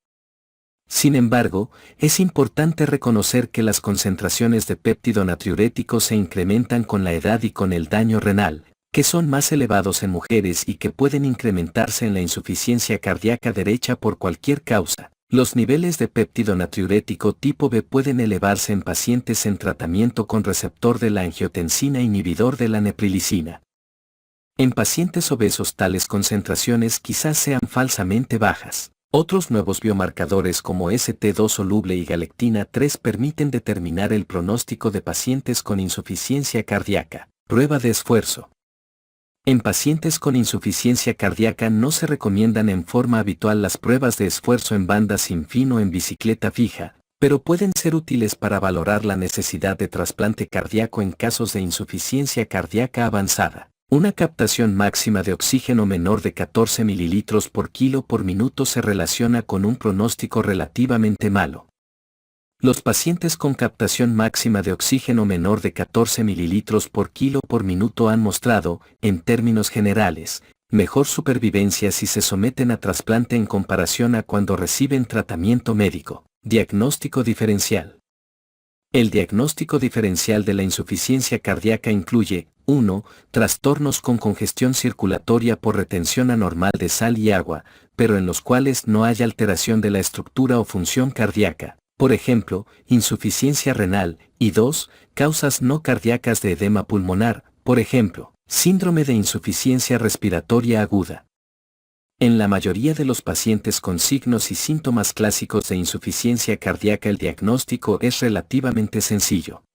Sin embargo, es importante reconocer que las concentraciones de péptido natriurético se incrementan con la edad y con el daño renal, que son más elevados en mujeres y que pueden incrementarse en la insuficiencia cardíaca derecha por cualquier causa. Los niveles de péptido natriurético tipo B pueden elevarse en pacientes en tratamiento con receptor de la angiotensina inhibidor de la neprilicina. En pacientes obesos tales concentraciones quizás sean falsamente bajas. Otros nuevos biomarcadores como ST2 soluble y galectina 3 permiten determinar el pronóstico de pacientes con insuficiencia cardíaca. Prueba de esfuerzo. En pacientes con insuficiencia cardíaca no se recomiendan en forma habitual las pruebas de esfuerzo en banda sin fin o en bicicleta fija, pero pueden ser útiles para valorar la necesidad de trasplante cardíaco en casos de insuficiencia cardíaca avanzada. Una captación máxima de oxígeno menor de 14 ml por kilo por minuto se relaciona con un pronóstico relativamente malo. Los pacientes con captación máxima de oxígeno menor de 14 ml por kilo por minuto han mostrado, en términos generales, mejor supervivencia si se someten a trasplante en comparación a cuando reciben tratamiento médico. Diagnóstico diferencial. El diagnóstico diferencial de la insuficiencia cardíaca incluye 1. Trastornos con congestión circulatoria por retención anormal de sal y agua, pero en los cuales no haya alteración de la estructura o función cardíaca, por ejemplo, insuficiencia renal, y 2. Causas no cardíacas de edema pulmonar, por ejemplo, síndrome de insuficiencia respiratoria aguda. En la mayoría de los pacientes con signos y síntomas clásicos de insuficiencia cardíaca el diagnóstico es relativamente sencillo.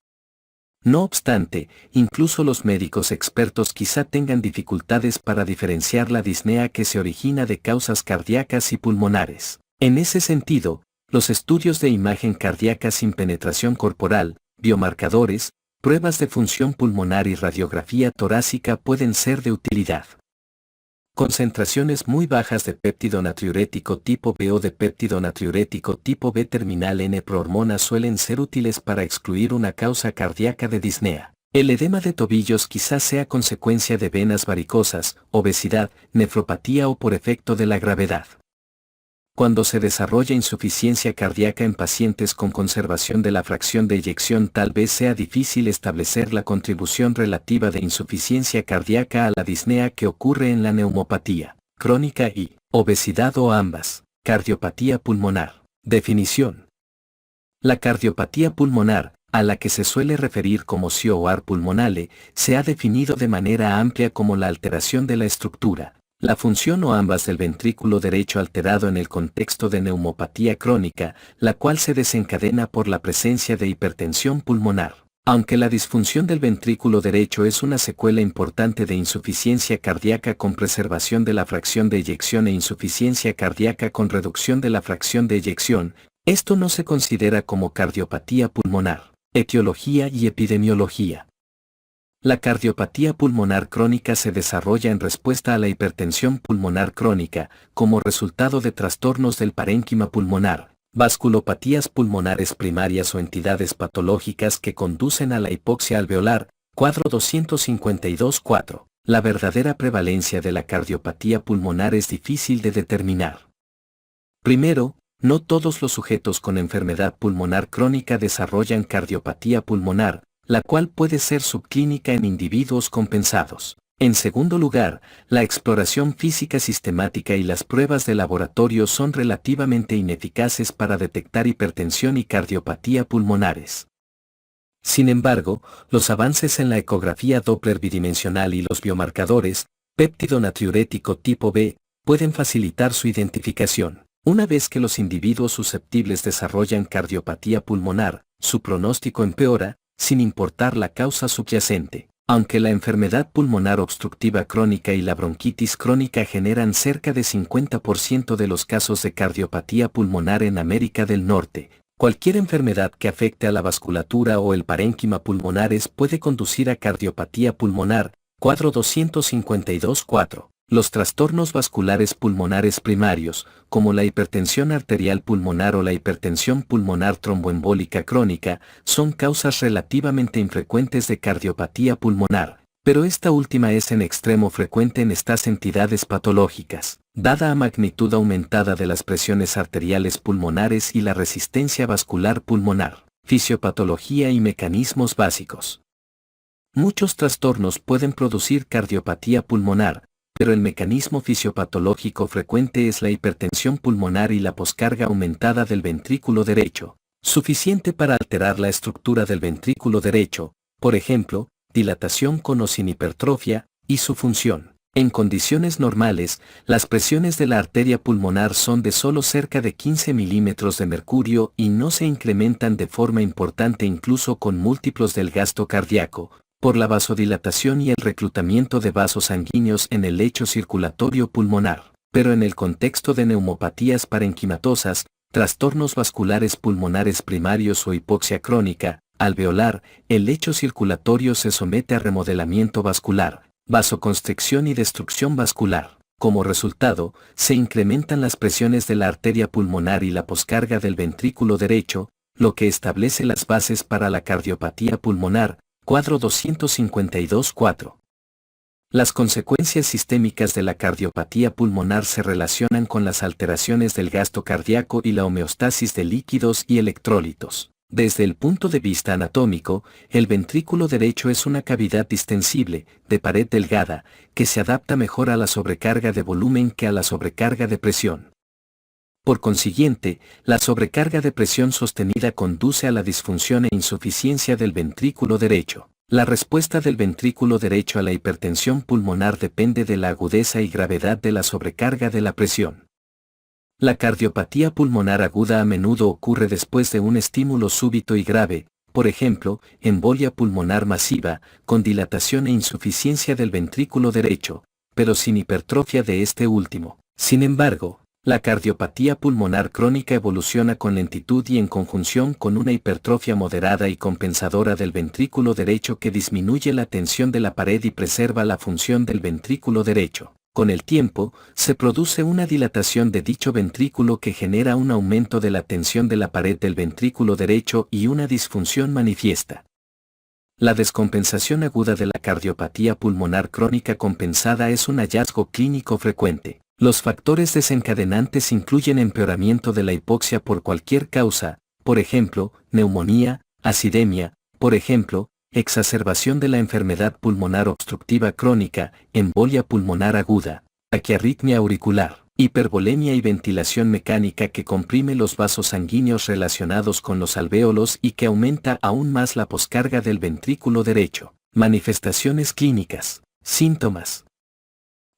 No obstante, incluso los médicos expertos quizá tengan dificultades para diferenciar la disnea que se origina de causas cardíacas y pulmonares. En ese sentido, los estudios de imagen cardíaca sin penetración corporal, biomarcadores, pruebas de función pulmonar y radiografía torácica pueden ser de utilidad. Concentraciones muy bajas de péptido natriurético tipo B o de péptido natriurético tipo B terminal N-prohormona suelen ser útiles para excluir una causa cardíaca de disnea. El edema de tobillos quizás sea consecuencia de venas varicosas, obesidad, nefropatía o por efecto de la gravedad. Cuando se desarrolla insuficiencia cardíaca en pacientes con conservación de la fracción de eyección tal vez sea difícil establecer la contribución relativa de insuficiencia cardíaca a la disnea que ocurre en la neumopatía crónica y obesidad o ambas. Cardiopatía pulmonar. Definición. La cardiopatía pulmonar, a la que se suele referir como COAR pulmonale, se ha definido de manera amplia como la alteración de la estructura, la función o ambas del ventrículo derecho alterado en el contexto de neumopatía crónica, la cual se desencadena por la presencia de hipertensión pulmonar. Aunque la disfunción del ventrículo derecho es una secuela importante de insuficiencia cardíaca con preservación de la fracción de eyección e insuficiencia cardíaca con reducción de la fracción de eyección, esto no se considera como cardiopatía pulmonar. Etiología y epidemiología. La cardiopatía pulmonar crónica se desarrolla en respuesta a la hipertensión pulmonar crónica, como resultado de trastornos del parénquima pulmonar, vasculopatías pulmonares primarias o entidades patológicas que conducen a la hipoxia alveolar, cuadro 252-4. La verdadera prevalencia de la cardiopatía pulmonar es difícil de determinar. Primero, no todos los sujetos con enfermedad pulmonar crónica desarrollan cardiopatía pulmonar, la cual puede ser subclínica en individuos compensados. En segundo lugar, la exploración física sistemática y las pruebas de laboratorio son relativamente ineficaces para detectar hipertensión y cardiopatía pulmonares. Sin embargo, los avances en la ecografía Doppler bidimensional y los biomarcadores, péptido natriurético tipo B, pueden facilitar su identificación. Una vez que los individuos susceptibles desarrollan cardiopatía pulmonar, su pronóstico empeora, sin importar la causa subyacente. Aunque la enfermedad pulmonar obstructiva crónica y la bronquitis crónica generan cerca de 50% de los casos de cardiopatía pulmonar en América del Norte, cualquier enfermedad que afecte a la vasculatura o el parénquima pulmonares puede conducir a cardiopatía pulmonar. Cuadro 252-4. Los trastornos vasculares pulmonares primarios, como la hipertensión arterial pulmonar o la hipertensión pulmonar tromboembólica crónica, son causas relativamente infrecuentes de cardiopatía pulmonar, pero esta última es en extremo frecuente en estas entidades patológicas, dada la magnitud aumentada de las presiones arteriales pulmonares y la resistencia vascular pulmonar. Fisiopatología y mecanismos básicos. Muchos trastornos pueden producir cardiopatía pulmonar, pero el mecanismo fisiopatológico frecuente es la hipertensión pulmonar y la poscarga aumentada del ventrículo derecho, suficiente para alterar la estructura del ventrículo derecho, por ejemplo, dilatación con o sin hipertrofia, y su función. En condiciones normales, las presiones de la arteria pulmonar son de solo cerca de 15 milímetros de mercurio y no se incrementan de forma importante incluso con múltiplos del gasto cardíaco, por la vasodilatación y el reclutamiento de vasos sanguíneos en el lecho circulatorio pulmonar. Pero en el contexto de neumopatías parenquimatosas, trastornos vasculares pulmonares primarios o hipoxia crónica, alveolar, el lecho circulatorio se somete a remodelamiento vascular, vasoconstricción y destrucción vascular. Como resultado, se incrementan las presiones de la arteria pulmonar y la poscarga del ventrículo derecho, lo que establece las bases para la cardiopatía pulmonar. Cuadro 252-4. Las consecuencias sistémicas de la cardiopatía pulmonar se relacionan con las alteraciones del gasto cardíaco y la homeostasis de líquidos y electrólitos. Desde el punto de vista anatómico, el ventrículo derecho es una cavidad distensible, de pared delgada, que se adapta mejor a la sobrecarga de volumen que a la sobrecarga de presión. Por consiguiente, la sobrecarga de presión sostenida conduce a la disfunción e insuficiencia del ventrículo derecho. La respuesta del ventrículo derecho a la hipertensión pulmonar depende de la agudeza y gravedad de la sobrecarga de la presión. La cardiopatía pulmonar aguda a menudo ocurre después de un estímulo súbito y grave, por ejemplo, embolia pulmonar masiva, con dilatación e insuficiencia del ventrículo derecho, pero sin hipertrofia de este último. Sin embargo, la cardiopatía pulmonar crónica evoluciona con lentitud y en conjunción con una hipertrofia moderada y compensadora del ventrículo derecho que disminuye la tensión de la pared y preserva la función del ventrículo derecho. Con el tiempo, se produce una dilatación de dicho ventrículo que genera un aumento de la tensión de la pared del ventrículo derecho y una disfunción manifiesta. La descompensación aguda de la cardiopatía pulmonar crónica compensada es un hallazgo clínico frecuente. Los factores desencadenantes incluyen empeoramiento de la hipoxia por cualquier causa, por ejemplo, neumonía, acidemia, por ejemplo, exacerbación de la enfermedad pulmonar obstructiva crónica, embolia pulmonar aguda, taquiarritmia auricular, hipervolemia y ventilación mecánica que comprime los vasos sanguíneos relacionados con los alvéolos y que aumenta aún más la poscarga del ventrículo derecho. Manifestaciones clínicas. Síntomas.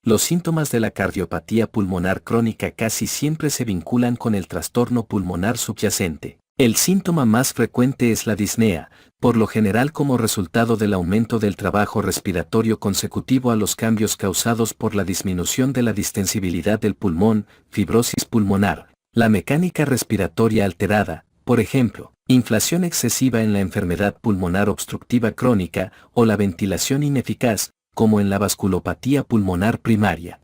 Los síntomas de la cardiopatía pulmonar crónica casi siempre se vinculan con el trastorno pulmonar subyacente. El síntoma más frecuente es la disnea, por lo general como resultado del aumento del trabajo respiratorio consecutivo a los cambios causados por la disminución de la distensibilidad del pulmón, fibrosis pulmonar, la mecánica respiratoria alterada, por ejemplo, inflación excesiva en la enfermedad pulmonar obstructiva crónica o la ventilación ineficaz, como en la vasculopatía pulmonar primaria.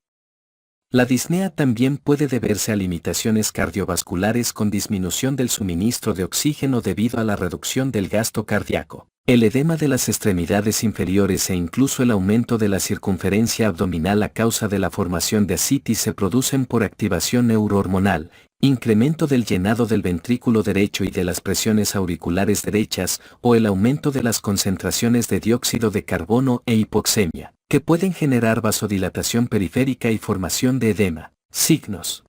La disnea también puede deberse a limitaciones cardiovasculares con disminución del suministro de oxígeno debido a la reducción del gasto cardíaco. El edema de las extremidades inferiores e incluso el aumento de la circunferencia abdominal a causa de la formación de ascitis se producen por activación neurohormonal, incremento del llenado del ventrículo derecho y de las presiones auriculares derechas, o el aumento de las concentraciones de dióxido de carbono e hipoxemia, que pueden generar vasodilatación periférica y formación de edema. Signos.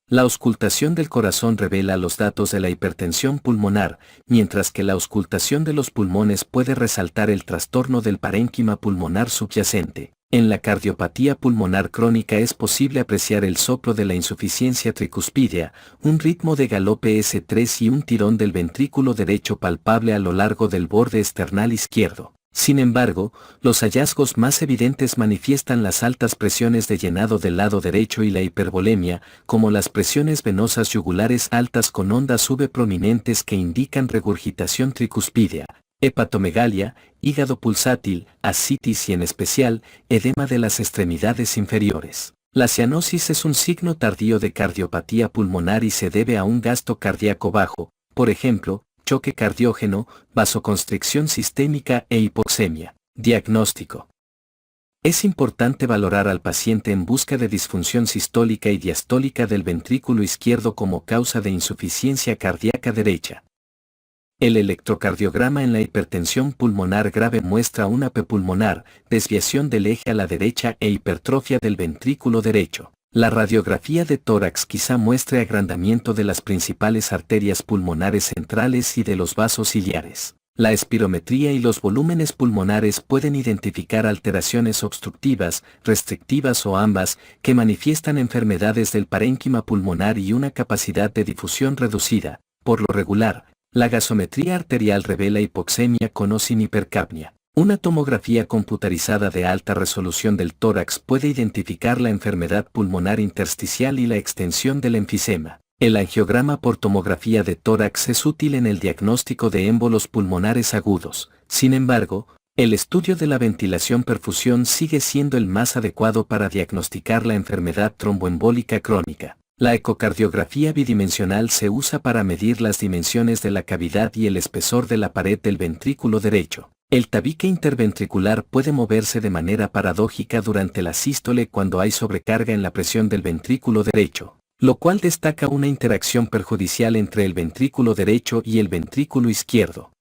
La auscultación del corazón revela los datos de la hipertensión pulmonar, mientras que la auscultación de los pulmones puede resaltar el trastorno del parénquima pulmonar subyacente. En la cardiopatía pulmonar crónica es posible apreciar el soplo de la insuficiencia tricuspidea, un ritmo de galope S3 y un tirón del ventrículo derecho palpable a lo largo del borde esternal izquierdo. Sin embargo, los hallazgos más evidentes manifiestan las altas presiones de llenado del lado derecho y la hipervolemia, como las presiones venosas yugulares altas con ondas V prominentes que indican regurgitación tricuspidea, hepatomegalia, hígado pulsátil, ascitis y en especial, edema de las extremidades inferiores. La cianosis es un signo tardío de cardiopatía pulmonar y se debe a un gasto cardíaco bajo, por ejemplo, choque cardiógeno, vasoconstricción sistémica e hipoxemia. Diagnóstico. Es importante valorar al paciente en busca de disfunción sistólica y diastólica del ventrículo izquierdo como causa de insuficiencia cardíaca derecha. El electrocardiograma en la hipertensión pulmonar grave muestra una P pulmonar, desviación del eje a la derecha e hipertrofia del ventrículo derecho. La radiografía de tórax quizá muestre agrandamiento de las principales arterias pulmonares centrales y de los vasos ciliares. La espirometría y los volúmenes pulmonares pueden identificar alteraciones obstructivas, restrictivas o ambas, que manifiestan enfermedades del parénquima pulmonar y una capacidad de difusión reducida. Por lo regular, la gasometría arterial revela hipoxemia con o sin hipercapnia. Una tomografía computarizada de alta resolución del tórax puede identificar la enfermedad pulmonar intersticial y la extensión del enfisema. El angiograma por tomografía de tórax es útil en el diagnóstico de émbolos pulmonares agudos. Sin embargo, el estudio de la ventilación-perfusión sigue siendo el más adecuado para diagnosticar la enfermedad tromboembólica crónica. La ecocardiografía bidimensional se usa para medir las dimensiones de la cavidad y el espesor de la pared del ventrículo derecho. El tabique interventricular puede moverse de manera paradójica durante la sístole cuando hay sobrecarga en la presión del ventrículo derecho, lo cual destaca una interacción perjudicial entre el ventrículo derecho y el ventrículo izquierdo.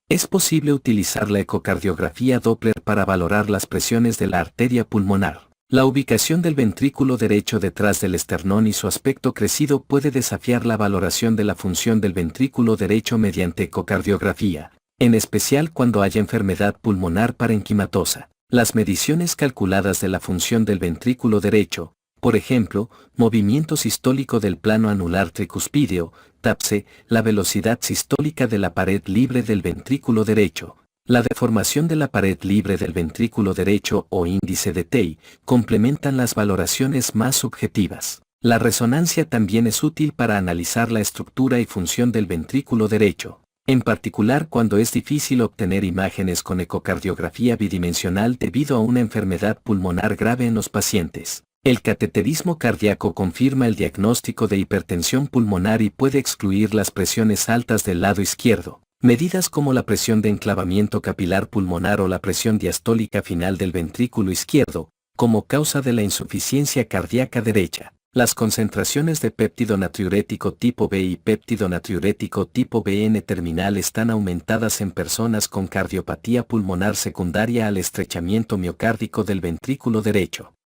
Es posible utilizar la ecocardiografía Doppler para valorar las presiones de la arteria pulmonar. La ubicación del ventrículo derecho detrás del esternón y su aspecto crecido puede desafiar la valoración de la función del ventrículo derecho mediante ecocardiografía, en especial cuando haya enfermedad pulmonar parenquimatosa. Las mediciones calculadas de la función del ventrículo derecho, por ejemplo, movimiento sistólico del plano anular tricuspideo, TAPSE, la velocidad sistólica de la pared libre del ventrículo derecho, la deformación de la pared libre del ventrículo derecho o índice de Tay, complementan las valoraciones más subjetivas. La resonancia también es útil para analizar la estructura y función del ventrículo derecho, en particular cuando es difícil obtener imágenes con ecocardiografía bidimensional debido a una enfermedad pulmonar grave en los pacientes. El cateterismo cardíaco confirma el diagnóstico de hipertensión pulmonar y puede excluir las presiones altas del lado izquierdo. Medidas como la presión de enclavamiento capilar pulmonar o la presión diastólica final del ventrículo izquierdo, como causa de la insuficiencia cardíaca derecha. Las concentraciones de péptido natriurético tipo B y péptido natriurético tipo BN terminal están aumentadas en personas con cardiopatía pulmonar secundaria al estrechamiento miocárdico del ventrículo derecho.